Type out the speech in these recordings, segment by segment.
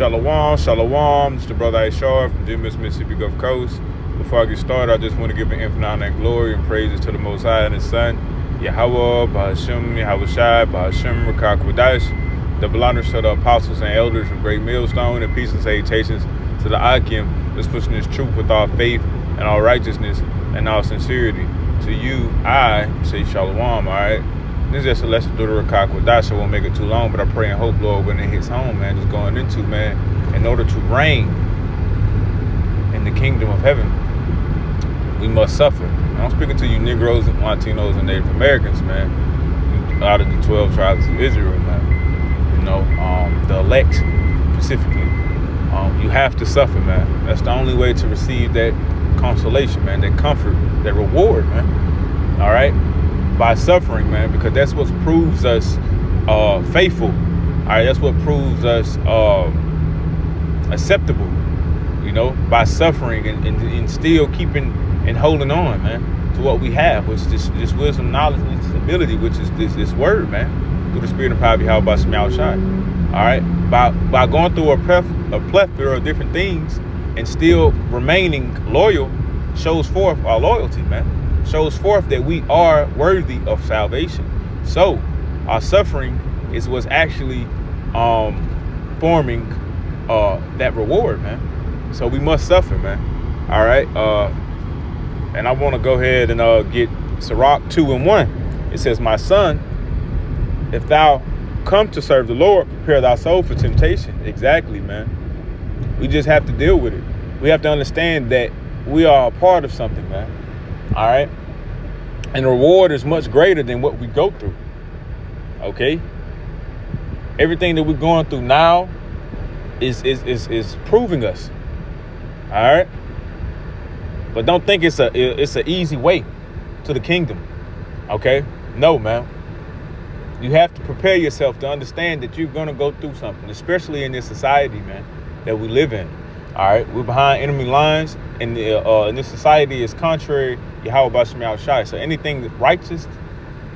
Shalom, shalom. It's the brother Ashar from Jimmis, Mississippi Gulf Coast. Before I get started, I just want to give an infinite honor and glory and praises to the Most High and His Son, Yahweh, Bahashim, Yahweh Shai, Bahashim, Rakak Wadash, double honors to the apostles and elders of Great Millstone, and peace and salutations to the Akim that's pushing this truth with all faith and all righteousness and all sincerity. To you, I say shalom, all right? This is just a lesson through the Rakak Wadash. I won't make it too long, but I pray and hope, Lord, when it hits home, man, just going into, man, in order to reign in the kingdom of heaven, we must suffer. I'm speaking to you Negroes, Latinos, and Native Americans, man, out of the 12 tribes of Israel, man. You know, the elect specifically. You have to suffer, man. That's the only way to receive that consolation, man, that comfort, that reward, man. All right? By suffering, man, because that's what proves us faithful. All right? That's what proves us acceptable, you know, by suffering and still keeping and holding on, man, to what we have, which is this wisdom, knowledge, and stability, which is this word, man, through the spirit and power of Yahweh Shai. All right? By going through a plethora of different things and still remaining loyal shows forth our loyalty, man. Shows forth that we are worthy of salvation. So our suffering is what's actually forming that reward, man. So we must suffer, man. All right. And I want to go ahead and get Sirach 2:1. It says, "My son, if thou come to serve the Lord, prepare thy soul for temptation." Exactly, man. We just have to deal with it. We have to understand that we are a part of something, man. All right. And the reward is much greater than what we go through. Okay. Everything that we're going through now is proving us. All right. But don't think it's an easy way to the kingdom. Okay. No, man. You have to prepare yourself to understand that you're going to go through something, especially in this society, man, that we live in. All right, we're behind enemy lines, and this society is contrary to Yahweh Shai. So anything that's righteous,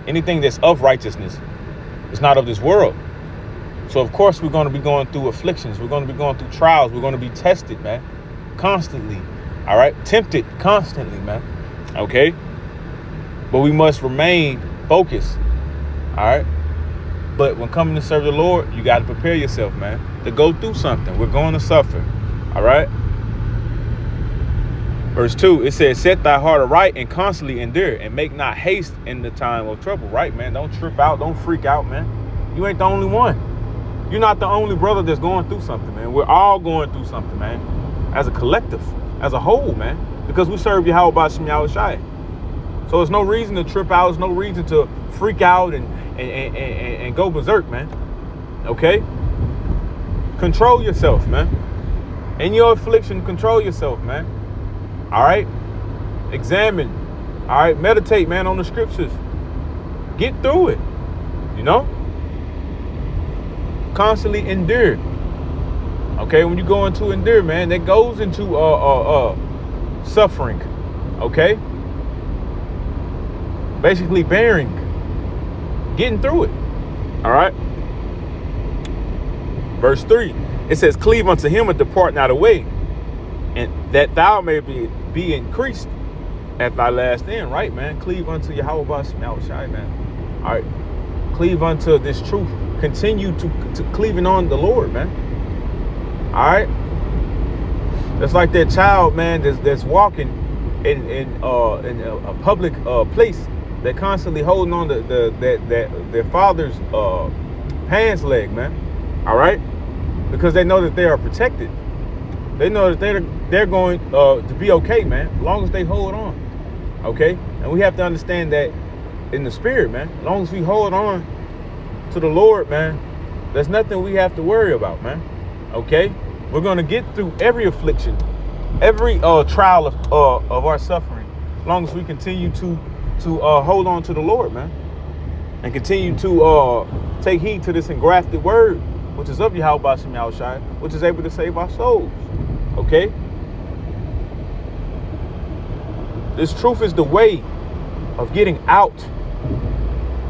anything that's of righteousness, is not of this world. So of course we're going to be going through afflictions. We're going to be going through trials. We're going to be tested, man, constantly. All right, tempted constantly, man. Okay, but we must remain focused. All right, but when coming to serve the Lord, you got to prepare yourself, man, to go through something. We're going to suffer. All right. Verse 2, it says, "Set thy heart aright and constantly endure, and make not haste in the time of trouble." Right, man. Don't trip out. Don't freak out, man. You ain't the only one. You're not the only brother that's going through something, man. We're all going through something, man, as a collective, as a whole, man, because we serve Yahweh Shai. So there's no reason to trip out. There's no reason to freak out and go berserk, man. Okay? Control yourself, man. In your affliction, control yourself, man. All right? Examine. All right? Meditate, man, on the scriptures. Get through it. You know? Constantly endure. Okay? When you go into endure, man, that goes into suffering. Okay? Basically bearing. Getting through it. All right? Verse 3. It says, "Cleave unto him and depart not away, and that thou may be increased at thy last end." Right, man? Cleave unto Yahweh Shai, man. All right. Cleave unto this truth. Continue to cleaving on the Lord, man. All right. That's like that child, man, that's walking in a public place. They're constantly holding on to their father's pants leg, man. All right. Because they know that they are protected. They know that they're going to be okay, man, as long as they hold on. Okay? And we have to understand that in the spirit, man, as long as we hold on to the Lord, man, there's nothing we have to worry about, man. Okay? We're going to get through every affliction, every trial of our suffering, as long as we continue to hold on to the Lord, man, and continue to take heed to this engrafted word, which is of Yahweh Shai, which is able to save our souls. Okay? This truth is the way of getting out.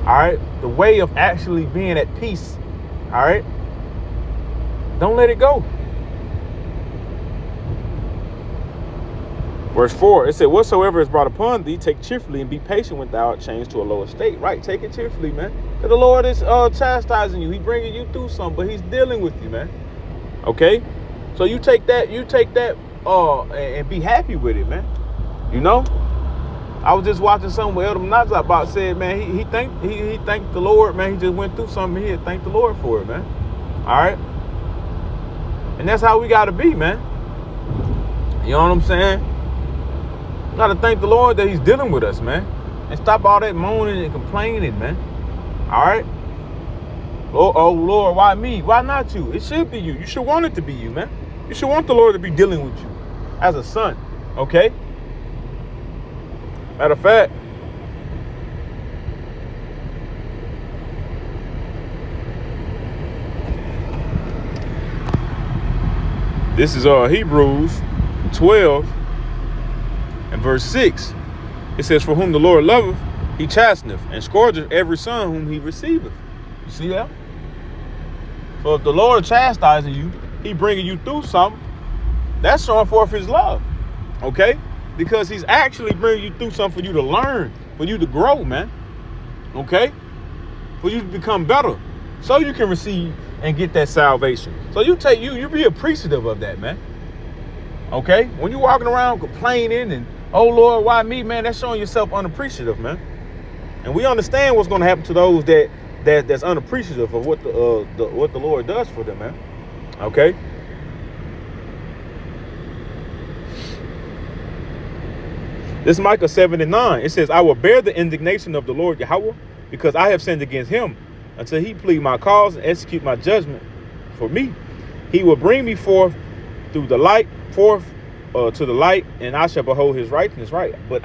All right? The way of actually being at peace. All right? Don't let it go. Verse 4, it said, whatsoever is brought upon thee, take cheerfully and be patient when thou art changed to a lower state. Right, take it cheerfully, man. Because the Lord is chastising you. He bringing you through something, but he's dealing with you, man. Okay? So you take that, and be happy with it, man. You know? I was just watching something where Elder Menazah about said, man, he thanked the Lord, man. He just went through something here. Thank the Lord for it, man. All right? And that's how we got to be, man. You know what I'm saying? We got to thank the Lord that he's dealing with us, man. And stop all that moaning and complaining, man. All right? Oh, Lord, why me? Why not you? It should be you. You should want it to be you, man. You should want the Lord to be dealing with you as a son, okay? Matter of fact, this is Hebrews 12 and verse 6. It says, for whom the Lord loveth, he chasteneth, and scourgeth every son whom he receiveth. You see that? So if the Lord is chastising you, he bringing you through something, that's showing forth his love, okay? Because he's actually bringing you through something for you to learn, for you to grow, man, okay? For you to become better, so you can receive and get that salvation. So you be appreciative of that, man, okay? When you're walking around complaining and, oh, Lord, why me, man, that's showing yourself unappreciative, man. And we understand what's going to happen to those that's unappreciative of what the Lord does for them, man. Okay. This is Micah 7:9. It says, I will bear the indignation of the Lord Yahweh, because I have sinned against him, until he plead my cause and execute my judgment for me. He will bring me forth through the light, to the light, and I shall behold his righteousness, right? But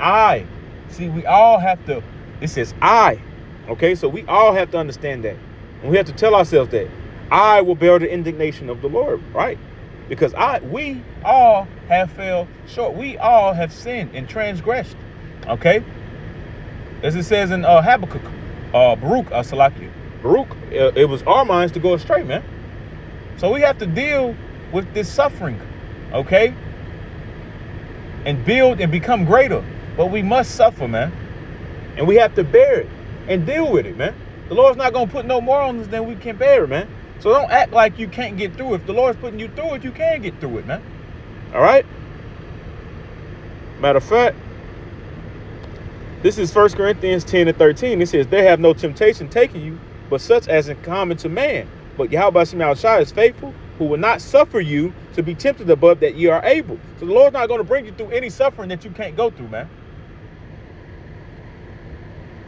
we all have to, it says I, okay? So we all have to understand that. And we have to tell ourselves that I will bear the indignation of the Lord, right? Because we all have fell short. We all have sinned and transgressed, okay? As it says in Habakkuk, Baruch, it was our minds to go astray, man. So we have to deal with this suffering, okay? And build and become greater. But we must suffer, man. And we have to bear it and deal with it, man. The Lord's not going to put no more on us than we can bear, man. So don't act like you can't get through it. If the Lord's putting you through it, you can get through it, man. All right? Matter of fact, this is 1 Corinthians 10:13. It says, there have no temptation taken you, but such as is common to man. But Yahweh Shema Shai is faithful, who will not suffer you to be tempted above that you are able. So the Lord's not going to bring you through any suffering that you can't go through, man.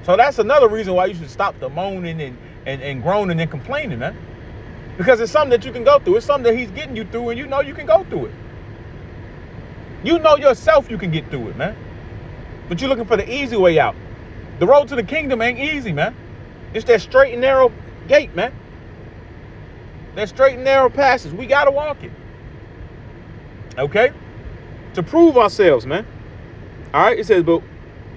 So that's another reason why you should stop the moaning and groaning and complaining, man. Because it's something that you can go through. It's something that he's getting you through, and you know you can go through it. You know yourself you can get through it, man. But you're looking for the easy way out. The road to the kingdom ain't easy, man. It's that straight and narrow gate, man. That straight and narrow passage. We got to walk it. Okay? To prove ourselves, man. All right? It says, but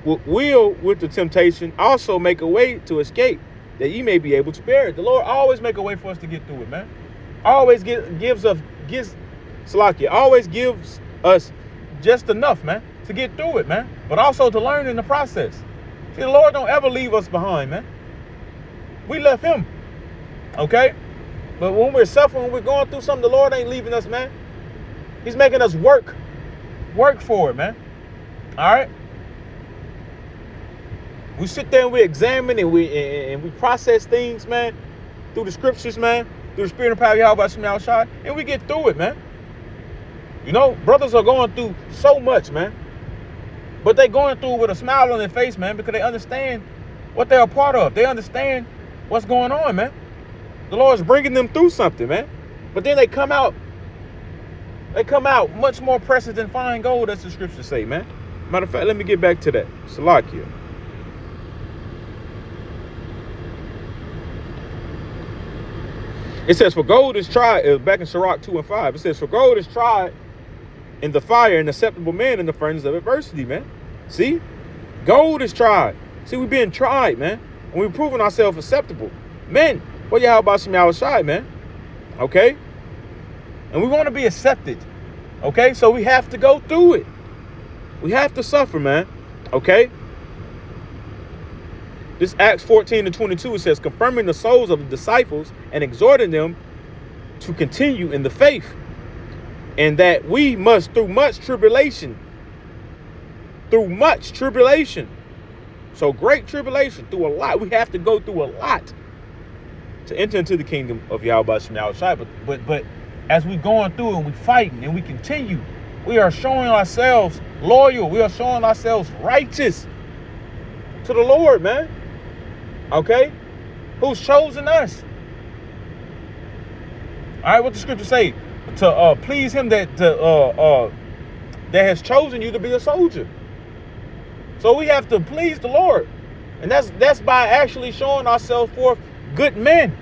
will with the temptation also make a way to escape, that ye may be able to bear it. The Lord always make a way for us to get through it, man. Always gives us just enough, man, to get through it, man. But also to learn in the process. See, the Lord don't ever leave us behind, man. We left him. Okay? But when we're suffering, when we're going through something, the Lord ain't leaving us, man. He's making us work. Work for it, man. All right? We sit there and we examine and we process things, man, through the scriptures, man, through the spirit and power of Yahweh Shema Shai, and we get through it, man. You know, brothers are going through so much, man. But they're going through with a smile on their face, man, because they understand what they're a part of. They understand what's going on, man. The Lord's bringing them through something, man. But then they come out much more precious than fine gold, as the scriptures say, man. Matter of fact, let me get back to that. Salakia. It says, for gold is tried, back in Sirach 2:5, it says, for gold is tried in the fire, and acceptable man in the furnace of adversity, man. See? Gold is tried. See, we're being tried, man. And we're proving ourselves acceptable. Men, what y'all about some outside, man? Okay? And we want to be accepted. Okay? So we have to go through it. We have to suffer, man. Okay? This Acts 14:22, it says, confirming the souls of the disciples and exhorting them to continue in the faith, and that we must, through much tribulation, so great tribulation, through a lot, we have to go through a lot to enter into the kingdom of Yahweh Shem Yahushai. But as we going through and we fighting and we continue, we are showing ourselves loyal. We are showing ourselves righteous to the Lord, man. Okay? Who's chosen us. All right, what the scripture say? To please him that has chosen you to be a soldier. So we have to please the Lord. And that's by actually showing ourselves forth good men,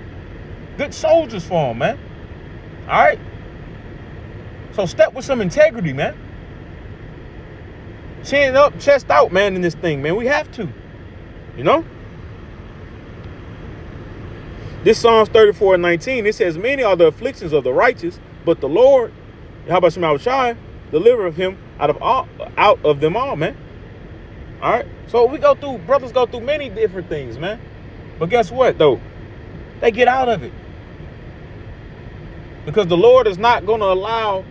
good soldiers for him, man. All right? So step with some integrity, man. Chin up, chest out, man, in this thing, man. We have to, you know? This Psalms 34:19, it says, many are the afflictions of the righteous, but the Lord, Yahweh Shem Yahushai, delivereth him out of them all, man. All right? So brothers go through many different things, man. But guess what, though? They get out of it. Because the Lord is not going to allow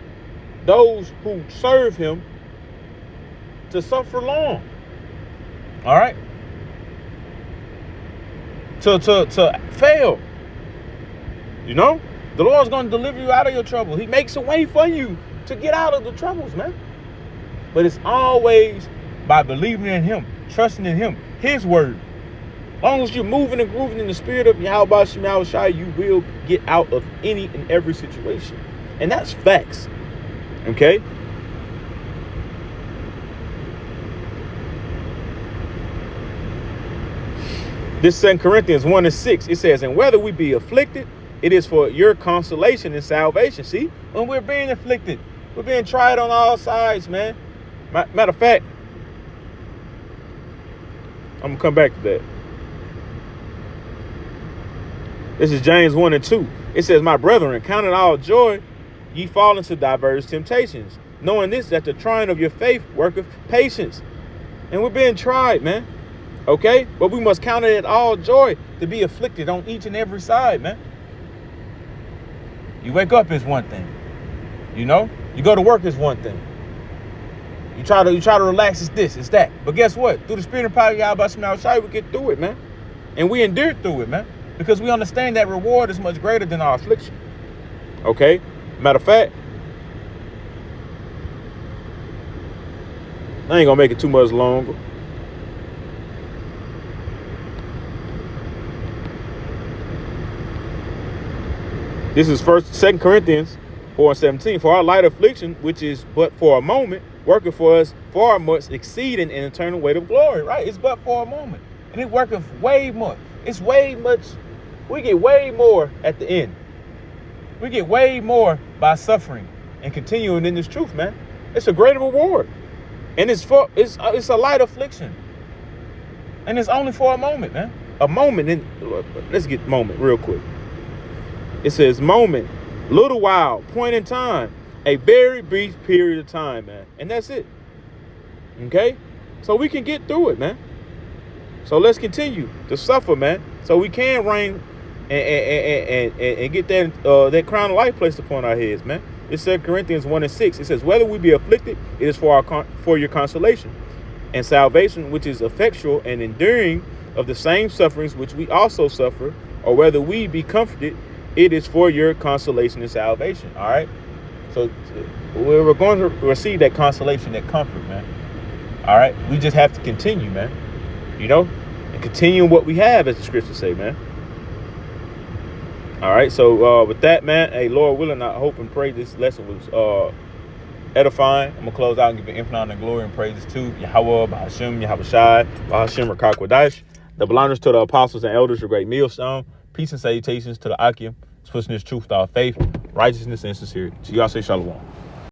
those who serve him to suffer long. All right? To fail. You know? The Lord's going to deliver you out of your trouble. He makes a way for you to get out of the troubles, man. But it's always by believing in him, trusting in him, his word. As long as you're moving and grooving in the spirit of Yahweh Shem Yahushai, you will get out of any and every situation. And that's facts. Okay? This 2 Corinthians 1:6, it says, and whether we be afflicted, it is for your consolation and salvation. See, when we're being afflicted, we're being tried on all sides, man. Matter of fact, I'm going to come back to that. This is James 1:2. It says, my brethren, count it all joy, ye fall into diverse temptations, knowing this, that the trying of your faith worketh patience. And we're being tried, man. Okay? But we must count it all joy to be afflicted on each and every side, man. You wake up is one thing. You know? You go to work is one thing. You try to relax, it's this, it's that. But guess what? Through the spirit and power of Yahweh Shem Yahushai, we get through it, man. And we endure through it, man. Because we understand that reward is much greater than our affliction. Okay? Matter of fact, I ain't gonna make it too much longer. This is 2 Corinthians 4:17. For our light affliction, which is but for a moment, working for us far much exceeding an eternal weight of glory. Right? It's but for a moment. And it worketh way more. It's way much. We get way more at the end. We get way more by suffering and continuing in this truth, man. It's a greater reward. And it's a light affliction. And it's only for a moment, man. A moment. And let's get moment real quick. It says moment, little while, point in time, a very brief period of time, man. And that's it. Okay? So we can get through it, man. So let's continue to suffer, man. So we can reign and get that crown of life placed upon our heads, man. It's 2 Corinthians 1:6. It says, whether we be afflicted, it is for your consolation and salvation, which is effectual and enduring of the same sufferings which we also suffer, or whether we be comforted, it is for your consolation and salvation. All right. So we're going to receive that consolation, that comfort, man. All right. We just have to continue, man. You know, and continue what we have, as the scriptures say, man. All right. So with that, man, hey, Lord willing, I hope and pray this lesson was edifying. I'm going to close out and give an infinite honor and glory and praises to Yahweh, Bahashem, Yahushai, Bahashem, Rakak Wadash, the belongers to the apostles and elders, the great millstone. Peace and salutations to the Akim, pushing this truth without faith, righteousness, and sincerity. So y'all say shalom.